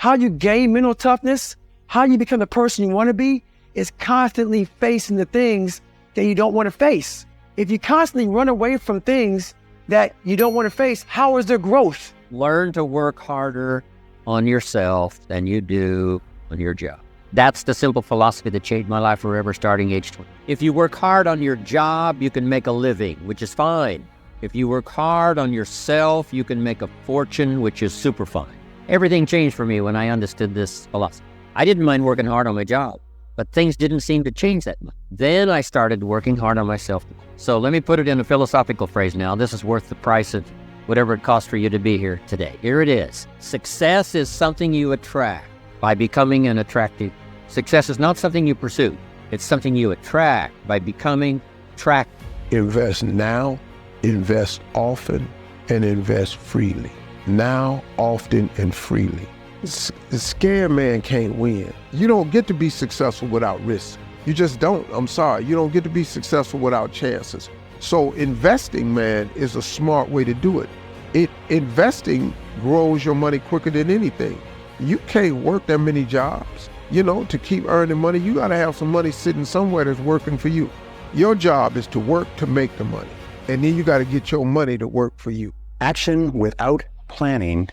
How you gain mental toughness, how you become the person you want to be, is constantly facing the things that you don't want to face. If you constantly run away from things that you don't want to face, how is there growth? Learn to work harder on yourself than you do on your job. That's the simple philosophy that changed my life forever starting age 20. If you work hard on your job, you can make a living, which is fine. If you work hard on yourself, you can make a fortune, which is super fine. Everything changed for me when I understood this philosophy. I didn't mind working hard on my job, but things didn't seem to change that much. Then I started working hard on myself. So let me put it in a philosophical phrase now. This is worth the price of whatever it costs for you to be here today. Here it is. Success is something you attract by becoming an attractive. Success is not something you pursue. It's something you attract by becoming attractive. Invest now, invest often, and invest freely. Now, often, and freely. The scared man can't win. You don't get to be successful without risk. You just don't. I'm sorry. You don't get to be successful without chances. So investing, man, is a smart way to do it. Investing grows your money quicker than anything. You can't work that many jobs. To keep earning money, you gotta have some money sitting somewhere that's working for you. Your job is to work to make the money. And then you gotta get your money to work for you. Action without planning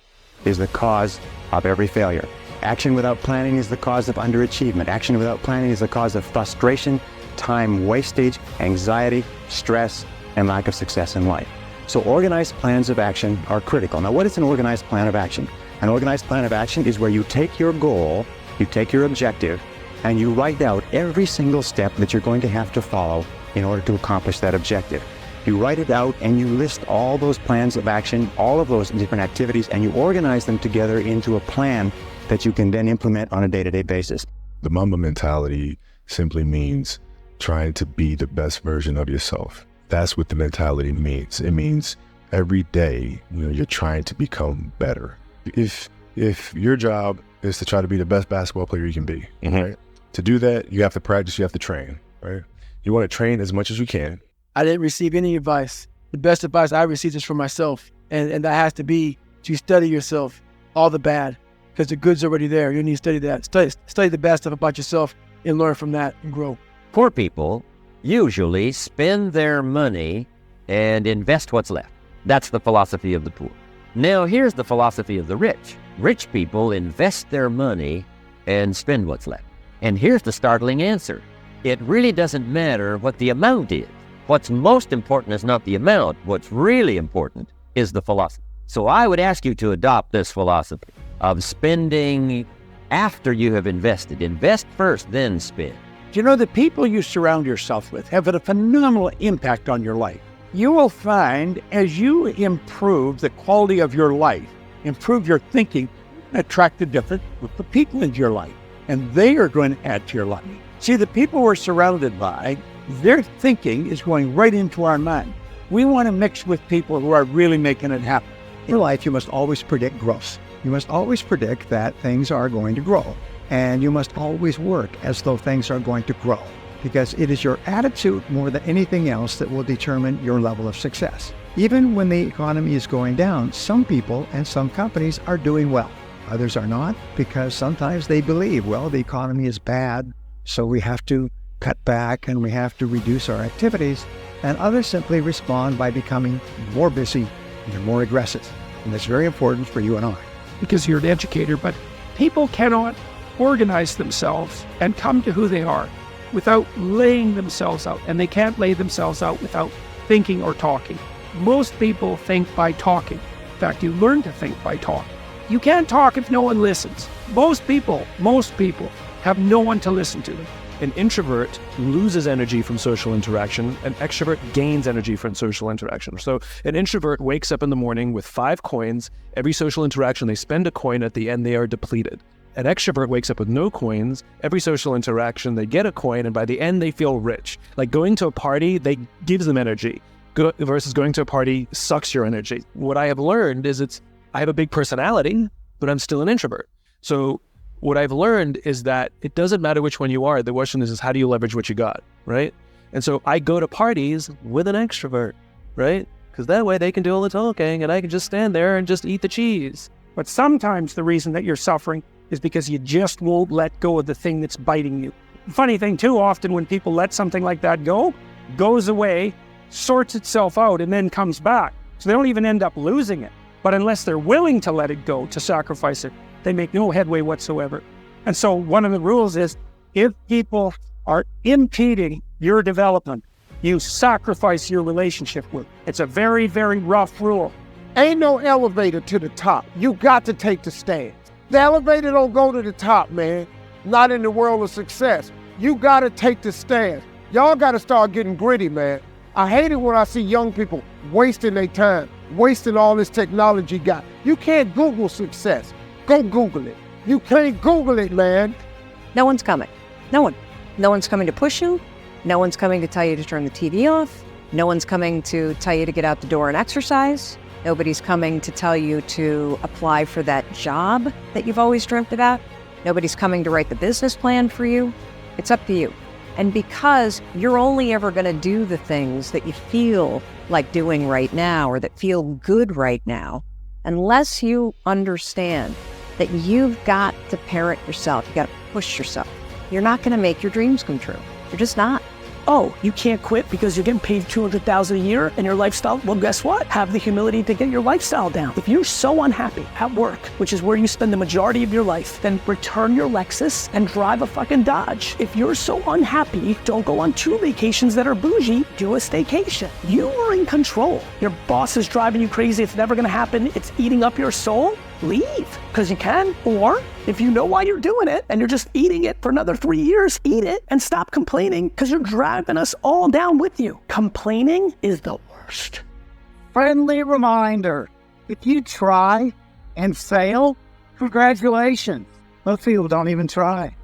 is the cause of every failure. Action without planning is the cause of underachievement. Action without planning is the cause of frustration, time wastage, anxiety, stress, and lack of success in life. So organized plans of action are critical. Now, what is an organized plan of action? An organized plan of action is where you take your goal, you take your objective, and you write out every single step that you're going to have to follow in order to accomplish that objective. You write it out and you list all those plans of action, all of those different activities, and you organize them together into a plan that you can then implement on a day-to-day basis. The Mamba mentality simply means trying to be the best version of yourself. That's what the mentality means. It means every day, you're trying to become better. If your job is to try to be the best basketball player you can be, right? To do that, you have to practice, you have to train, right? You want to train as much as you can. I didn't receive any advice. The best advice I received is from myself. And that has to be to study yourself, all the bad, because the good's already there. You need to study that. Study the bad stuff about yourself and learn from that and grow. Poor people usually spend their money and invest what's left. That's the philosophy of the poor. Now here's the philosophy of the rich. Rich people invest their money and spend what's left. And here's the startling answer. It really doesn't matter what the amount is. What's most important is not the amount. What's really important is the philosophy. So I would ask you to adopt this philosophy of spending after you have invested. Invest first, then spend. The people you surround yourself with have a phenomenal impact on your life. You will find as you improve the quality of your life, improve your thinking, attract a different group of people into your life, and they are going to add to your life. See, the people we're surrounded by, their thinking is going right into our mind. We want to mix with people who are really making it happen. In life, you must always predict growth. You must always predict that things are going to grow. And you must always work as though things are going to grow, because it is your attitude more than anything else that will determine your level of success. Even when the economy is going down, some people and some companies are doing well. Others are not, because sometimes they believe, the economy is bad, so we have to cut back and we have to reduce our activities. And others simply respond by becoming more busy and more aggressive. And that's very important for you and I. Because you're an educator, but people cannot organize themselves and come to who they are without laying themselves out. And they can't lay themselves out without thinking or talking. Most people think by talking. In fact, you learn to think by talking. You can't talk if no one listens. Most people have no one to listen to them. An introvert loses energy from social interaction. An extrovert gains energy from social interaction. So an introvert wakes up in the morning with 5 coins. Every social interaction, they spend a coin. At the end, they are depleted. An extrovert wakes up with no coins. Every social interaction, they get a coin, and by the end, they feel rich. Like going to a party, they gives them energy. Versus going to a party sucks your energy. What I have learned is I have a big personality, but I'm still an introvert. So what I've learned is that it doesn't matter which one you are. The question is how do you leverage what you got, right? And so I go to parties with an extrovert, right? Because that way they can do all the talking and I can just stand there and just eat the cheese. But sometimes the reason that you're suffering is because you just won't let go of the thing that's biting you. Funny thing too, often when people let something like that go, goes away, sorts itself out, and then comes back. So they don't even end up losing it. But unless they're willing to let it go, to sacrifice it, they make no headway whatsoever. And so one of the rules is, if people are impeding your development, you sacrifice your relationship with. It's a very, very rough rule. Ain't no elevator to the top. You got to take the stairs. The elevator don't go to the top, man. Not in the world of success. You got to take the stairs. Y'all got to start getting gritty, man. I hate it when I see young people wasting their time, wasting all this technology got. You can't Google success. Go Google it. You can't Google it, man. No one's coming. No one. No one's coming to push you. No one's coming to tell you to turn the TV off. No one's coming to tell you to get out the door and exercise. Nobody's coming to tell you to apply for that job that you've always dreamt about. Nobody's coming to write the business plan for you. It's up to you. And because you're only ever going to do the things that you feel like doing right now or that feel good right now, unless you understand that you've got to parent yourself, you got to push yourself, you're not going to make your dreams come true. You're just not. Oh, you can't quit because you're getting paid $200,000 a year and your lifestyle? Well, guess what? Have the humility to get your lifestyle down. If you're so unhappy at work, which is where you spend the majority of your life, then return your Lexus and drive a fucking Dodge. If you're so unhappy, don't go on 2 vacations that are bougie, do a staycation. You are in control. Your boss is driving you crazy. It's never gonna happen. It's eating up your soul. Leave, because you can. Or if you know why you're doing it and you're just eating it for another 3 years, eat it and stop complaining, because you're driving us all down with you. Complaining is the worst. Friendly reminder, if you try and fail, congratulations. Most people don't even try.